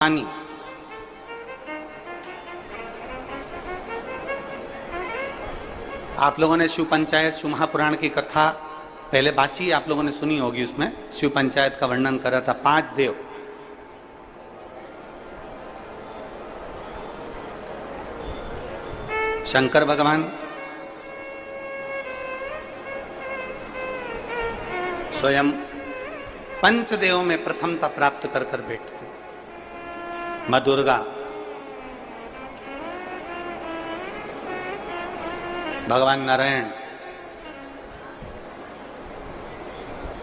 पानी। आप लोगों ने शिव पंचायत शिव महापुराण की कथा पहले बाची आप लोगों ने सुनी होगी। उसमें शिव पंचायत का वर्णन करा था। 5 देव, शंकर भगवान, स्वयं पंचदेव में प्रथमता प्राप्त कर कर बैठते। मां दुर्गा, भगवान नारायण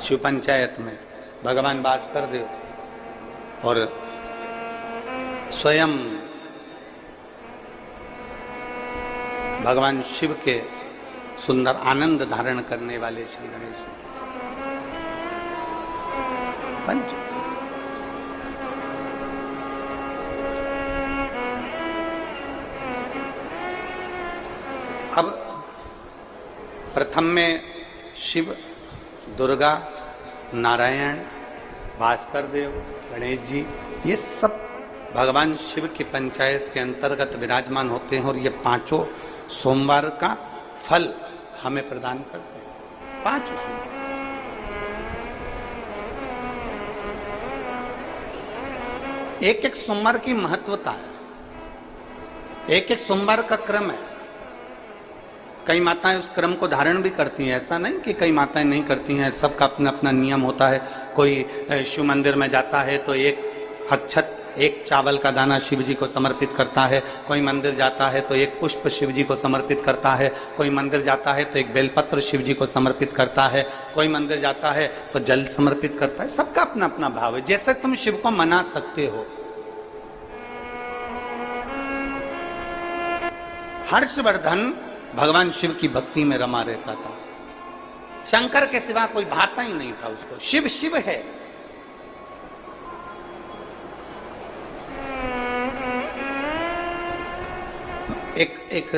शिव पंचायत में, भगवान भास्कर देव और स्वयं भगवान शिव के सुंदर आनंद धारण करने वाले श्री गणेश पंच। अब प्रथम में शिव, दुर्गा, नारायण, भास्कर देव, गणेश जी, ये सब भगवान शिव की पंचायत के अंतर्गत विराजमान होते हैं और ये पांचों सोमवार का फल हमें प्रदान करते हैं। 5 सोमवार। एक एक सोमवार की महत्वता है, एक एक सोमवार का क्रम है। कई माताएं उस क्रम को धारण भी करती हैं, ऐसा नहीं कि कई माताएं नहीं करती हैं, सबका अपना अपना नियम होता है। कोई शिव मंदिर में जाता है तो एक अक्षत, एक चावल का दाना शिव जी को समर्पित करता है, कोई मंदिर जाता है तो एक पुष्प शिव जी को समर्पित करता है, कोई मंदिर जाता है तो एक बेलपत्र शिव जी को समर्पित करता है, कोई मंदिर जाता है तो जल समर्पित करता है। सबका अपना अपना भाव है, जैसे तुम शिव को मना सकते हो। हर्षवर्धन भगवान शिव की भक्ति में रमा रहता था, शंकर के सिवा कोई भाता ही नहीं था उसको। शिव शिव है। एक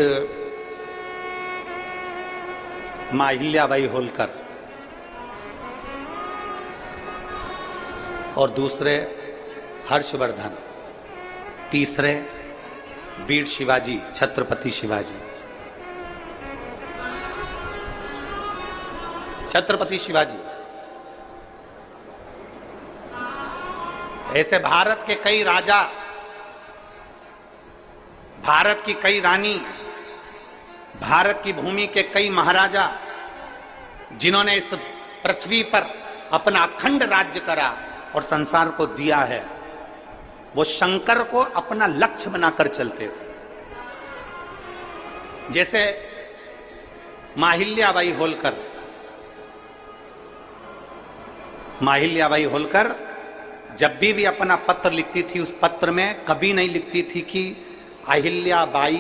मां अहिल्याबाई होलकर और दूसरे हर्षवर्धन, तीसरे वीर शिवाजी, छत्रपति शिवाजी। छत्रपति शिवाजी ऐसे भारत के कई राजा, भारत की कई रानी, भारत की भूमि के कई महाराजा, जिन्होंने इस पृथ्वी पर अपना अखंड राज्य करा और संसार को दिया है, वो शंकर को अपना लक्ष्य बनाकर चलते थे। जैसे मां अहिल्याबाई होलकर, मां अहिल्याबाई होलकर जब भी अपना पत्र लिखती थी, उस पत्र में कभी नहीं लिखती थी कि अहिल्याबाई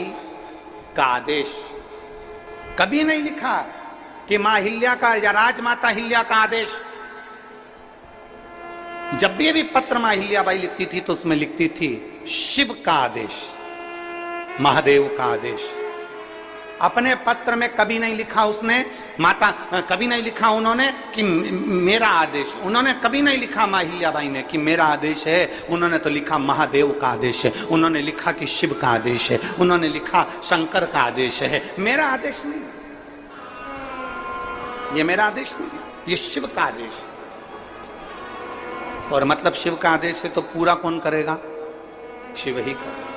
का आदेश। कभी नहीं लिखा कि मां अहिल्या का या राजमाता अहिल्या का आदेश। जब भी पत्र मां अहिल्याबाई लिखती थी तो उसमें लिखती थी शिव का आदेश, महादेव का आदेश। अपने पत्र में कभी नहीं लिखा उसने माता, कभी नहीं लिखा उन्होंने कि मेरा आदेश। उन्होंने कभी नहीं लिखा मां अहिल्याबाई ने कि मेरा आदेश है। उन्होंने तो लिखा महादेव का आदेश है, उन्होंने लिखा कि शिव का आदेश है, उन्होंने लिखा शंकर का आदेश है। मेरा आदेश नहीं, ये मेरा आदेश नहीं है, ये शिव का आदेश है। और मतलब शिव का आदेश है तो पूरा कौन करेगा? शिव ही करेगा।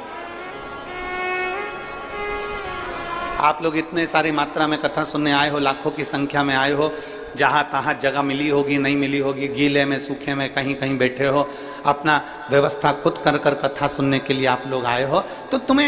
आप लोग इतने सारी मात्रा में कथा सुनने आए हो, लाखों की संख्या में आए हो, जहां तहां जगह मिली होगी, नहीं मिली होगी, गीले में सूखे में कहीं कहीं बैठे हो, अपना व्यवस्था खुद कर कर कथा सुनने के लिए आप लोग आए हो। तो तुम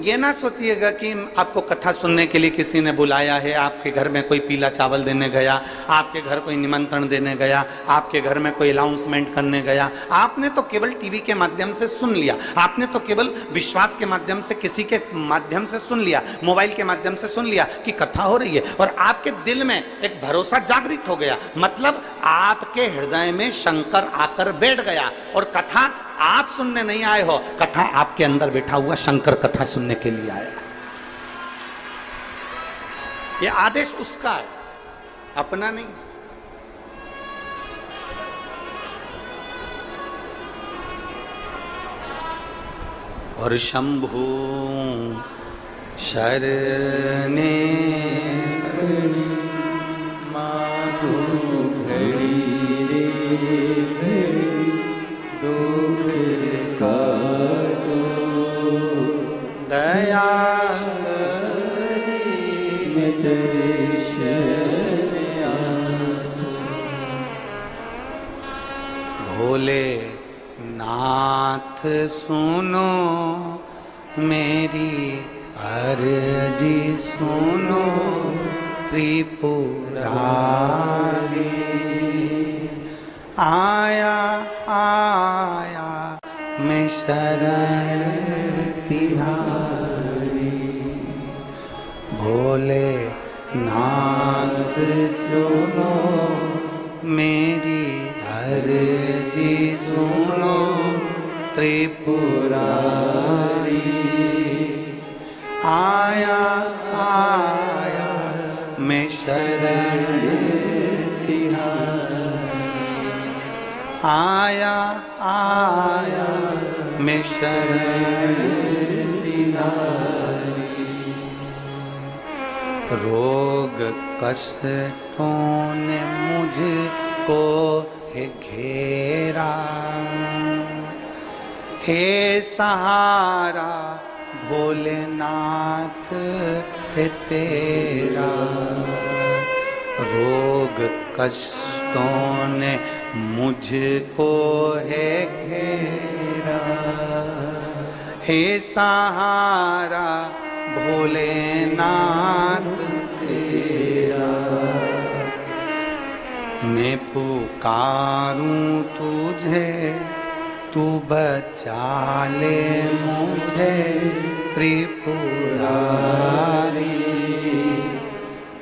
ये ना सोचिएगा कि आपको कथा सुनने के लिए किसी ने बुलाया है, आपके घर में कोई पीला चावल देने गया, आपके घर कोई निमंत्रण देने गया, आपके घर में कोई अनाउंसमेंट करने गया। आपने तो केवल टीवी के माध्यम से सुन लिया, आपने तो केवल विश्वास के माध्यम से, किसी के माध्यम से सुन लिया, मोबाइल के माध्यम से सुन लिया कि कथा हो रही है, और आपके दिल में एक भरोसा जागृत हो गया। मतलब आपके हृदय में शंकर आकर बैठ गया और कथा आप सुनने नहीं आए हो, कथा आपके अंदर बैठा हुआ शंकर कथा सुनने के लिए आया। ये आदेश उसका है, अपना नहीं। और शंभु शरणे माधु घड़ी रे घड़ी दुख काटो दया में दर्शन भोले नाथ सुनो मेरी अर्जी सुनो त्रिपुरारी आया आया मैं शरण तिहारी भोले नाथ सुनो मेरी अर्जी सुनो त्रिपुरारी आया आया मैं शरण तिहारी आया आया मैं शरण तिहारी रोग कष्टों ने मुझको है घेरा हे सहारा भोलेनाथ है तेरा रोग कष्टों ने मुझको है घेरा हे सहारा भोलेनाथ तेरा मैं पुकारूं तुझे तू बचा ले मुझे त्रिपुरारी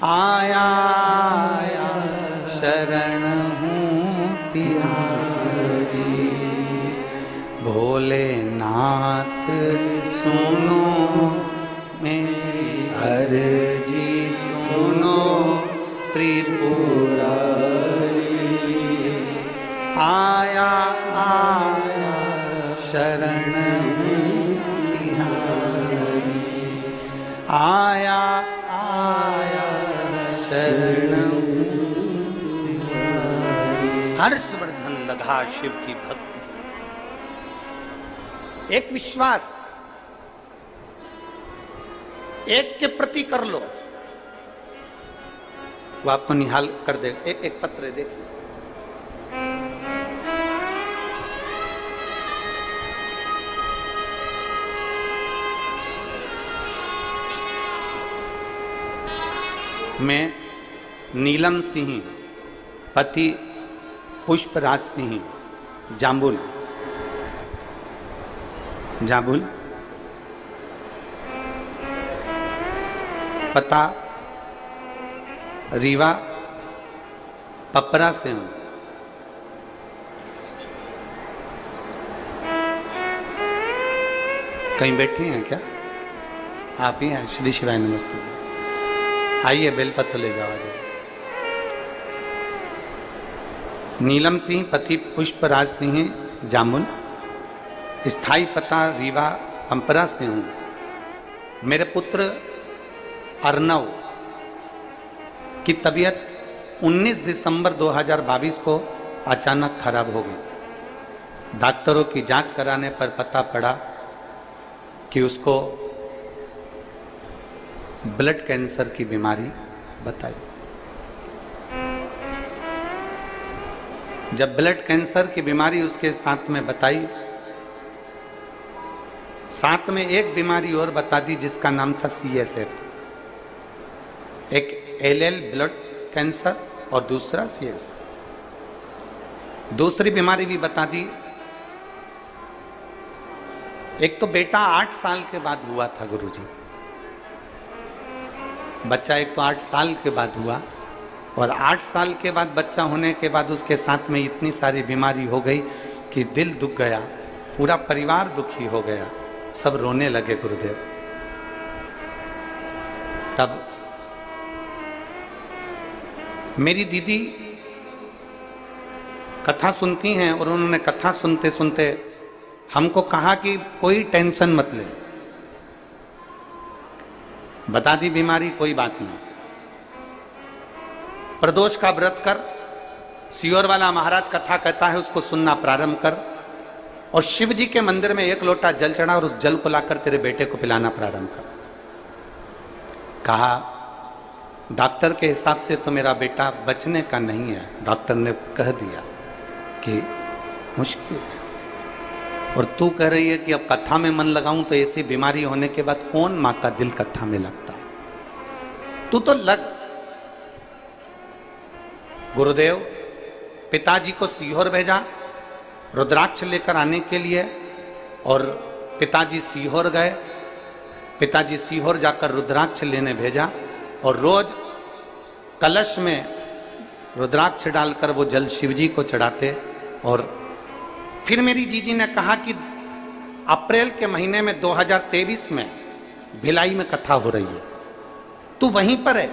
आया आया शरण हूँ तिहारी भोलेनाथ सुनो मेरी अर्जी सुनो त्रिपुरारी आया आया शरण हूँ तिहारी आया आया शरण हूँ तिहारी। हर्षवर्धन लगा शिव की भक्ति। एक विश्वास एक के प्रति कर लो, वो आपको निहाल कर दे। एक पत्र देखिए, मैं नीलम सिंह पति पुष्पराज सिंह जाम्बुल जाम्बुल पता रीवा पपरा से हूं। कहीं बैठी हैं क्या? आप ही हैं? श्री शिवाय नमस्ते। आइए बेलपत्र ले जाओ। नीलम सिंह पति पुष्पराज सिंह जामुन, स्थाई पता रीवा पंपरा से हूं। मेरे पुत्र अर्नव की तबीयत 19 दिसंबर 2022 को अचानक खराब हो गई। डॉक्टरों की जांच कराने पर पता पड़ा कि उसको ब्लड कैंसर की बीमारी बताई। जब ब्लड कैंसर की बीमारी उसके साथ में बताई, साथ में एक बीमारी और बता दी जिसका नाम था CSF, एक LL ब्लड कैंसर और दूसरा CSF। दूसरी बीमारी भी बता दी। एक तो बेटा 8 साल के बाद हुआ था गुरुजी, बच्चा एक तो 8 साल के बाद हुआ, और 8 साल के बाद बच्चा होने के बाद उसके साथ में इतनी सारी बीमारी हो गई कि दिल दुख गया, पूरा परिवार दुखी हो गया, सब रोने लगे गुरुदेव। तब मेरी दीदी कथा सुनती हैं और उन्होंने कथा सुनते सुनते हमको कहा कि कोई टेंशन मत ले, बता दी बीमारी, कोई बात नहीं, प्रदोष का व्रत कर, सियोर वाला महाराज कथा कहता है उसको सुनना प्रारंभ कर, और शिव जी के मंदिर में 1 लोटा जल चढ़ा और उस जल को लाकर तेरे बेटे को पिलाना प्रारंभ कर। कहा डॉक्टर के हिसाब से तो मेरा बेटा बचने का नहीं है, डॉक्टर ने कह दिया कि मुश्किल है, और तू कह रही है कि अब कथा में मन लगाऊं, तो ऐसी बीमारी होने के बाद कौन मां का दिल कथा में लगता है, तू तो लग। गुरुदेव पिताजी को सीहोर भेजा रुद्राक्ष लेकर आने के लिए, और पिताजी सीहोर गए। पिताजी सीहोर जाकर रुद्राक्ष लेने भेजा, और रोज कलश में रुद्राक्ष डालकर वो जल शिवजी को चढ़ाते। और फिर मेरी जीजी ने कहा कि अप्रैल के महीने में 2023 में भिलाई में कथा हो रही है, तू वहीं पर है,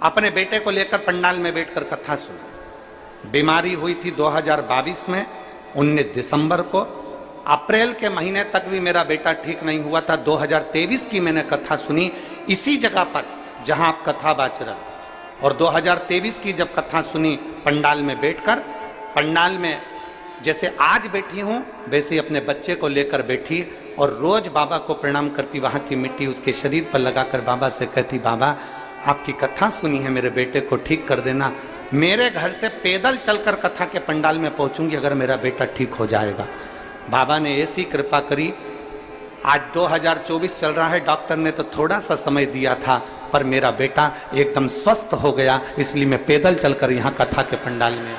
अपने बेटे को लेकर पंडाल में बैठकर कथा सुन। बीमारी हुई थी 2022 में 19 दिसंबर को, अप्रैल के महीने तक भी मेरा बेटा ठीक नहीं हुआ था। 2023 की मैंने कथा सुनी इसी जगह पर जहां आप कथा बाच रहा, और 2023 की जब कथा सुनी पंडाल में बैठकर, पंडाल में जैसे आज बैठी हूं वैसे अपने बच्चे को लेकर बैठी, और रोज बाबा को प्रणाम करती, वहां की मिट्टी उसके शरीर पर लगाकर बाबा से कहती, बाबा आपकी कथा सुनी है, मेरे बेटे को ठीक कर देना। मेरे घर से पैदल चलकर कथा के पंडाल में पहुंचूंगी अगर मेरा बेटा ठीक हो जाएगा। बाबा ने ऐसी कृपा करी। आज 2024 चल रहा है, डॉक्टर ने तो थोड़ा सा समय दिया था, पर मेरा बेटा एकदम स्वस्थ हो गया। इसलिए मैं पैदल चलकर यहाँ कथा के पंडाल में,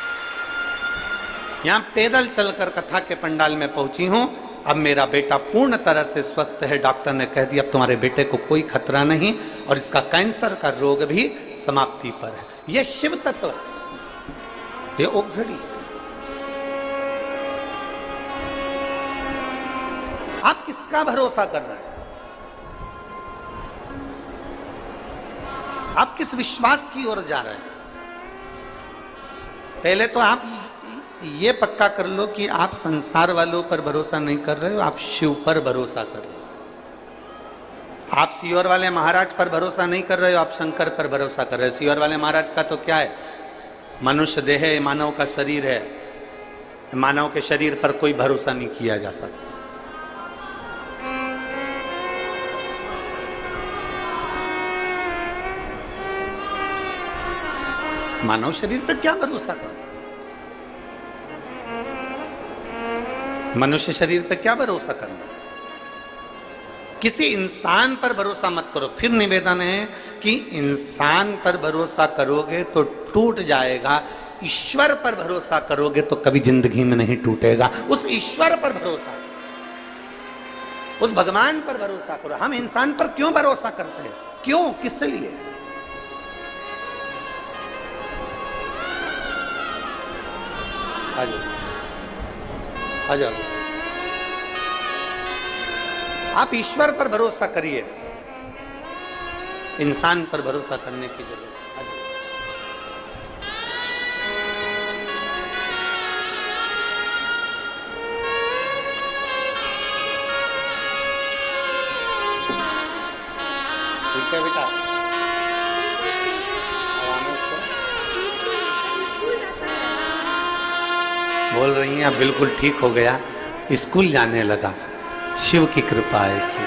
यहाँ पैदल चलकर कथा के पंडाल में पहुंची हूँ। अब मेरा बेटा पूर्ण तरह से स्वस्थ है। डॉक्टर ने कह दिया अब तुम्हारे बेटे को कोई खतरा नहीं, और इसका कैंसर का रोग भी समाप्ति पर है। यह शिव तत्व है, ये ओघड़ी। आप किसका भरोसा कर रहे हैं? आप किस विश्वास की ओर जा रहे हैं? पहले तो आप ये पक्का कर लो कि आप संसार वालों पर भरोसा नहीं कर रहे हो, आप शिव पर भरोसा कर रहे हो। आप सियोर वाले महाराज पर भरोसा नहीं कर रहे हो, आप शंकर पर भरोसा कर रहे हो। सियोर वाले महाराज का तो क्या है, मनुष्य देह है, मानव का शरीर है, मानव के शरीर पर कोई भरोसा नहीं किया जा सकता। मानव शरीर पर क्या भरोसा करो, मनुष्य शरीर पर क्या भरोसा करना। किसी इंसान पर भरोसा मत करो। फिर निवेदन है कि इंसान पर भरोसा करोगे तो टूट जाएगा, ईश्वर पर भरोसा करोगे तो कभी जिंदगी में नहीं टूटेगा। उस ईश्वर पर भरोसा, उस भगवान पर भरोसा करो। हम इंसान पर क्यों भरोसा करते हैं? क्यों, किस लिए? आ जाओ, आ जाओ। आप ईश्वर पर भरोसा करिए, इंसान पर भरोसा करने की जरूरत है। ठीक है बेटा, बोल रही हैं अब बिल्कुल ठीक हो गया, स्कूल जाने लगा। शिव की कृपा है इससे।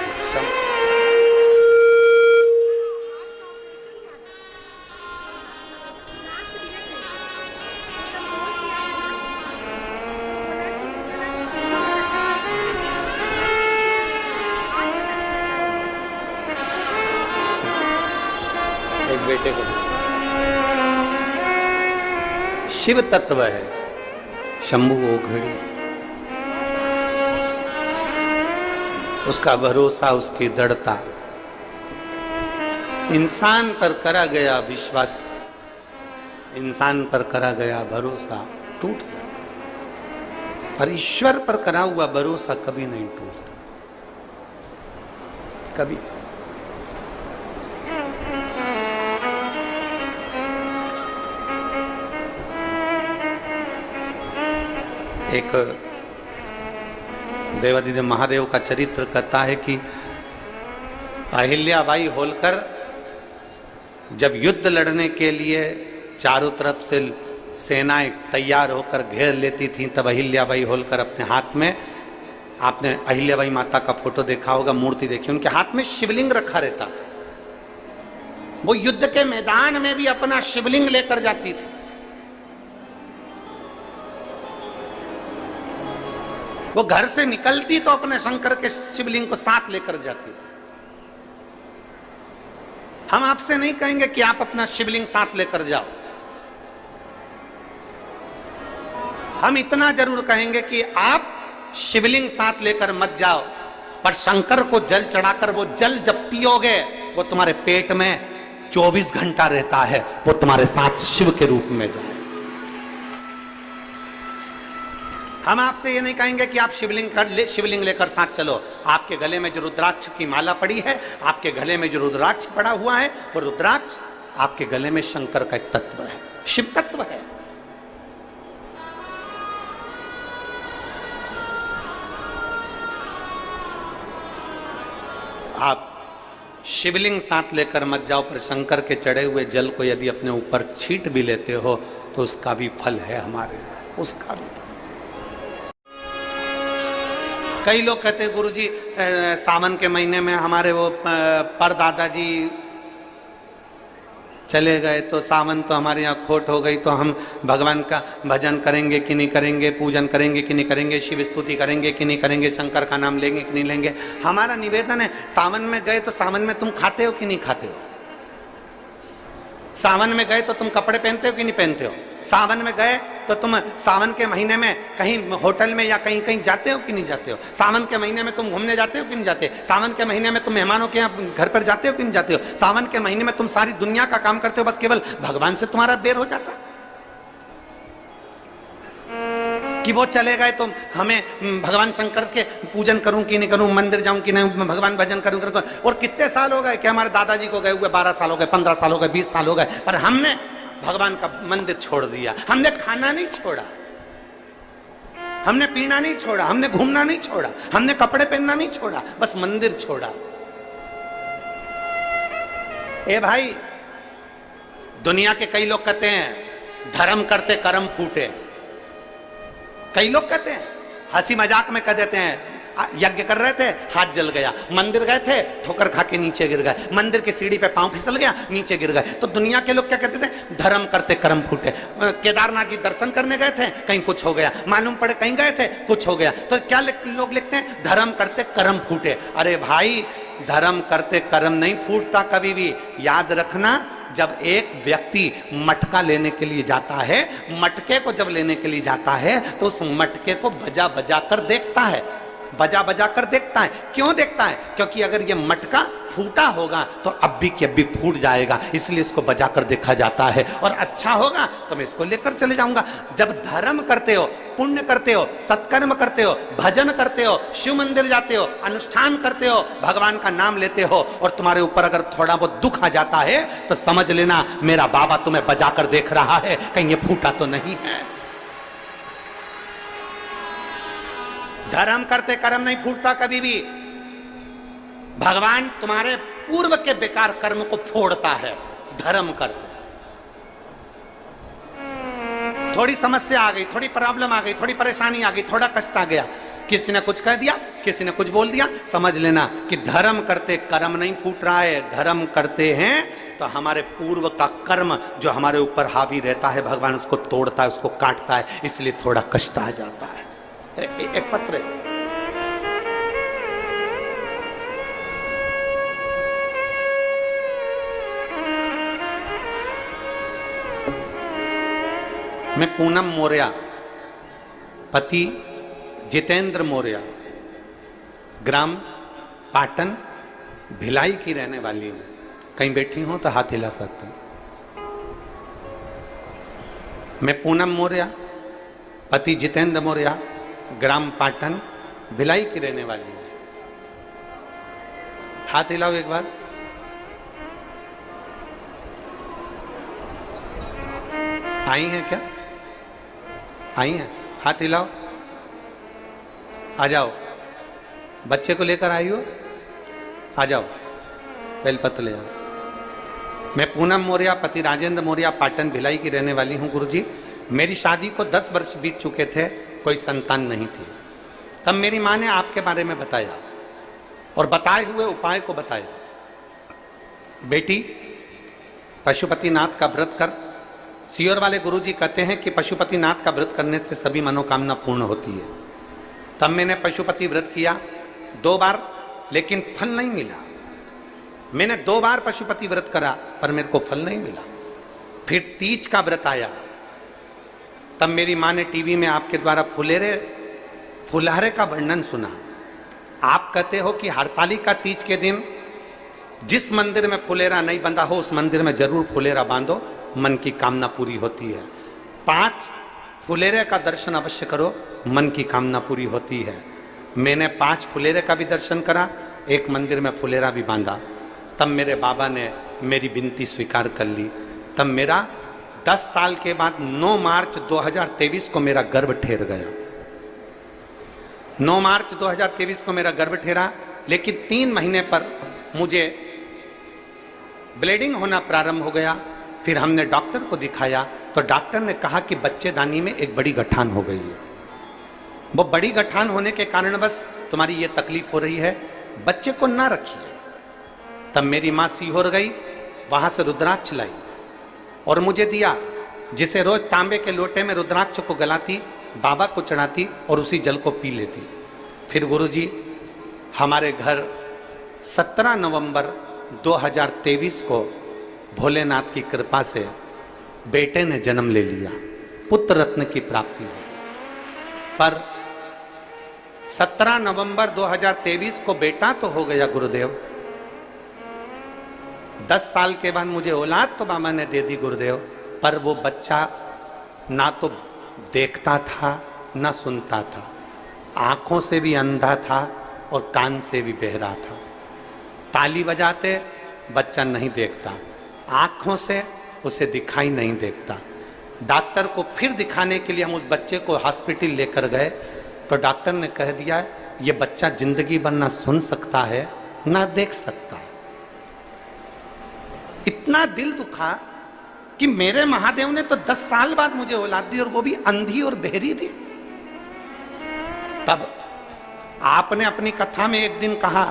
एक बेटे को शिव तत्व है, शंभु ओघड़ी, उसका भरोसा, उसकी दृढ़ता। इंसान पर करा गया विश्वास, इंसान पर करा गया भरोसा टूट जाता, पर ईश्वर पर करा हुआ भरोसा कभी नहीं टूटता, कभी। एक देवादिदेव महादेव का चरित्र कहता है कि अहिल्याबाई होलकर जब युद्ध लड़ने के लिए चारों तरफ से सेनाएं तैयार होकर घेर लेती थीं, तब अहिल्याबाई होलकर अपने हाथ में, आपने अहिल्याबाई माता का फोटो देखा होगा, मूर्ति देखी, उनके हाथ में शिवलिंग रखा रहता था। वो युद्ध के मैदान में भी अपना शिवलिंग लेकर जाती थी। वो घर से निकलती तो अपने शंकर के शिवलिंग को साथ लेकर जाती थी। हम आपसे नहीं कहेंगे कि आप अपना शिवलिंग साथ लेकर जाओ, हम इतना जरूर कहेंगे कि आप शिवलिंग साथ लेकर मत जाओ, पर शंकर को जल चढ़ाकर वो जल जब पियोगे वो तुम्हारे पेट में 24 घंटा रहता है, वो तुम्हारे साथ शिव के रूप में जाए। हम आपसे ये नहीं कहेंगे कि आप शिवलिंग लेकर साथ चलो। आपके गले में जो रुद्राक्ष की माला पड़ी है, आपके गले में जो रुद्राक्ष पड़ा हुआ है, वो रुद्राक्ष आपके गले में शंकर का एक तत्व है, शिव तत्व है। आप शिवलिंग साथ लेकर मत जाओ, पर शंकर के चढ़े हुए जल को यदि अपने ऊपर छींट भी लेते हो तो उसका भी फल है हमारे, उसका भी फल। कई लोग कहते हैं गुरुजी सावन के महीने में हमारे वो परदादा जी चले गए तो सावन तो हमारे यहाँ खोट हो गई, तो हम भगवान का भजन करेंगे कि नहीं करेंगे, पूजन करेंगे कि नहीं करेंगे, शिव स्तुति करेंगे कि नहीं करेंगे, शंकर का नाम लेंगे कि नहीं लेंगे। हमारा निवेदन है, सावन में गए तो सावन में तुम खाते हो कि नहीं खाते हो? सावन में गए तो तुम कपड़े पहनते हो कि नहीं पहनते हो? सावन में गए तो तुम सावन के महीने में कहीं होटल में या कहीं कहीं जाते हो कि नहीं जाते हो? सावन के महीने में तुम घूमने जाते हो कि नहीं जाते? सावन के महीने में तुम मेहमानों के यहाँ घर पर जाते हो कि नहीं जाते हो? सावन के महीने में तुम सारी दुनिया का काम करते हो, बस केवल भगवान से तुम्हारा बेर हो जाता कि वो चले गए तो हमें भगवान शंकर के पूजन करूं कि नहीं करूं, मंदिर जाऊं कि नहीं, भगवान भजन करूं। और कितने साल हो गए कि हमारे दादाजी को गए हुए 12 साल हो गए, 15 साल हो गए, 20 साल हो गए, पर हमने भगवान का मंदिर छोड़ दिया। हमने खाना नहीं छोड़ा, हमने पीना नहीं छोड़ा, हमने घूमना नहीं छोड़ा, हमने कपड़े पहनना नहीं छोड़ा, बस मंदिर छोड़ा। ए भाई, दुनिया के कई लोग कहते हैं धर्म करते कर्म फूटे। कई लोग कहते हैं, हंसी मजाक में कह देते हैं, यज्ञ कर रहे थे हाथ जल गया, मंदिर गए थे ठोकर खा के नीचे गिर गए, मंदिर की सीढ़ी पे पांव फिसल गया नीचे गिर गए। तो दुनिया के लोग क्या कहते थे? धर्म करते कर्म फूटे। केदारनाथ जी दर्शन करने गए थे, कहीं कुछ हो गया, मालूम पड़े कहीं गए थे कुछ हो गया, तो क्या लोग लिखते हैं? धर्म करते कर्म फूटे। अरे भाई, धर्म करते कर्म नहीं फूटता कभी भी। याद रखना, जब एक व्यक्ति मटका लेने के लिए जाता है, मटके को जब लेने के लिए जाता है तो उस मटके को बजा बजा कर देखता है, बजा बजा कर देखता है। क्यों देखता है? क्योंकि अगर ये मटका फूटा होगा तो अभी की अभी फूट जाएगा, इसलिए इसको बजा कर देखा जाता है, और अच्छा होगा तो मैं इसको लेकर चले जाऊंगा। जब धर्म करते हो, पुण्य करते हो, सत्कर्म करते हो, भजन करते हो, शिव मंदिर जाते हो, अनुष्ठान करते हो, भगवान का नाम लेते हो, और तुम्हारे ऊपर अगर थोड़ा बहुत दुख आ जाता है तो समझ लेना मेरा बाबा तुम्हें बजा कर देख रहा है, कहीं ये फूटा तो नहीं है। धर्म करते कर्म नहीं फूटता कभी भी। भगवान तुम्हारे पूर्व के बेकार कर्म को फोड़ता है धर्म करते। थोड़ी समस्या आ गई, थोड़ी प्रॉब्लम आ गई, थोड़ी परेशानी आ गई, थोड़ा कष्ट आ गया, किसी ने कुछ कह दिया, किसी ने कुछ बोल दिया, समझ लेना कि धर्म करते कर्म नहीं फूट रहा है। धर्म करते हैं तो हमारे पूर्व का कर्म जो हमारे ऊपर हावी रहता है, भगवान उसको तोड़ता है, उसको काटता है, इसलिए थोड़ा कष्ट आ जाता है। एक पत्र मैं पूनम मौर्य, पति जितेंद्र मौर्य, ग्राम पाटन भिलाई की रहने वाली हूं। कहीं बैठी हूं तो हाथ हिला सकते हैं। मैं पूनम मौर्य, पति जितेंद्र मौर्य, ग्राम पाटन भिलाई की रहने वाली हूं। हाथ हिलाओ एक बार। आई हैं क्या? आई हैं? हाथ हिलाओ, आ जाओ। बच्चे को लेकर आई हो, आ जाओ, बेलपत्र ले आओ। मैं पूनम मौर्य, पति राजेंद्र मौर्य, पाटन भिलाई की रहने वाली हूँ गुरुजी। मेरी शादी को 10 वर्ष बीत चुके थे, कोई संतान नहीं थी। तब मेरी माँ ने आपके बारे में बताया और बताए हुए उपाय को बताया। बेटी, पशुपतिनाथ का व्रत कर। सीहोर वाले गुरुजी कहते हैं कि पशुपतिनाथ का व्रत करने से सभी मनोकामना पूर्ण होती है। तब मैंने पशुपति व्रत किया 2 बार, लेकिन फल नहीं मिला। मैंने 2 बार पशुपति व्रत करा पर मेरे को फल नहीं मिला। फिर तीज का व्रत आया, तब मेरी माँ ने टीवी में आपके द्वारा फुलहरे का वर्णन सुना। आप कहते हो कि हरतालिका तीज के दिन जिस मंदिर में फुलेरा नहीं बंधा हो उस मंदिर में जरूर फुलेरा बांधो, मन की कामना पूरी होती है। 5 फुलेरे का दर्शन अवश्य करो, मन की कामना पूरी होती है। मैंने 5 फुलेरे का भी दर्शन करा, एक मंदिर में फुलेरा भी बांधा। तब मेरे बाबा ने मेरी विनती स्वीकार कर ली। तब मेरा 10 साल के बाद 9 मार्च 2023 को मेरा गर्भ ठहर गया। 9 मार्च 2023 को मेरा गर्भ ठहरा, लेकिन 3 महीने पर मुझे ब्लीडिंग होना प्रारंभ हो गया। फिर हमने डॉक्टर को दिखाया तो डॉक्टर ने कहा कि बच्चेदानी में एक बड़ी गठान हो गई है। वो बड़ी गठान होने के कारण बस तुम्हारी ये तकलीफ हो रही है, बच्चे को ना रखिए। तब मेरी माँ सीहोर गई, वहां से रुद्राक्ष लाई और मुझे दिया, जिसे रोज तांबे के लोटे में रुद्राक्ष को गलाती, बाबा को चढ़ाती और उसी जल को पी लेती। फिर गुरुजी, हमारे घर 17 नवंबर 2023 को भोलेनाथ की कृपा से बेटे ने जन्म ले लिया, पुत्र रत्न की प्राप्ति हुई। पर 17 नवंबर 2023 को बेटा तो हो गया गुरुदेव, 10 साल के बाद मुझे औलाद तो बाबा ने दे दी गुरुदेव, पर वो बच्चा ना तो देखता था ना सुनता था, आंखों से भी अंधा था और कान से भी बहरा था। ताली बजाते बच्चा नहीं देखता, आंखों से उसे दिखाई नहीं देता। डॉक्टर को फिर दिखाने के लिए हम उस बच्चे को हॉस्पिटल लेकर गए तो डॉक्टर ने कह दिया ये बच्चा जिंदगी भर ना सुन सकता है ना देख सकता है। इतना दिल दुखा कि मेरे महादेव ने तो 10 साल बाद मुझे औलाद दी और वो भी अंधी और बहरी दी। तब आपने अपनी कथा में एक दिन कहा,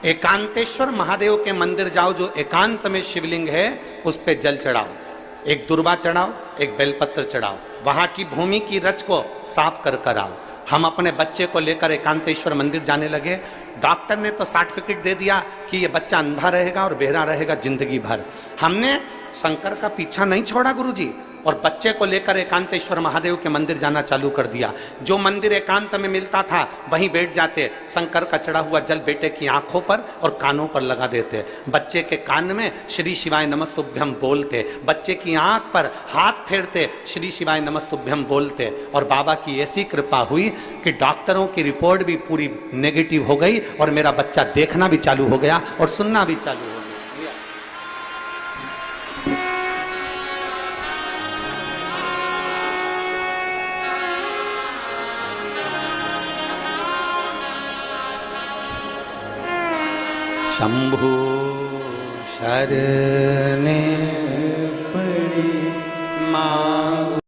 एकांतेश्वर महादेव के मंदिर जाओ, जो एकांत में शिवलिंग है उस पे जल चढ़ाओ, एक दुर्वा चढ़ाओ, एक बेलपत्र चढ़ाओ, वहां की भूमि की रच को साफ कर आओ। हम अपने बच्चे को लेकर एकांतेश्वर मंदिर जाने लगे। डॉक्टर ने तो सर्टिफिकेट दे दिया कि ये बच्चा अंधा रहेगा और बहरा रहेगा जिंदगी भर। हमने शंकर का पीछा नहीं छोड़ा गुरुजी, और बच्चे को लेकर एकांतेश्वर महादेव के मंदिर जाना चालू कर दिया। जो मंदिर एकांत में मिलता था वहीं बैठ जाते, शंकर का चढ़ा हुआ जल बेटे की आंखों पर और कानों पर लगा देते, बच्चे के कान में श्री शिवाय नमस्तुभ्यम बोलते, बच्चे की आंख पर हाथ फेरते, श्री शिवाय नमस्तुभ्यम बोलते। और बाबा की ऐसी कृपा हुई कि डॉक्टरों की रिपोर्ट भी पूरी नेगेटिव हो गई और मेरा बच्चा देखना भी चालू हो गया और सुनना भी चालू हो गया। शंभु शरणे पड़ी माँ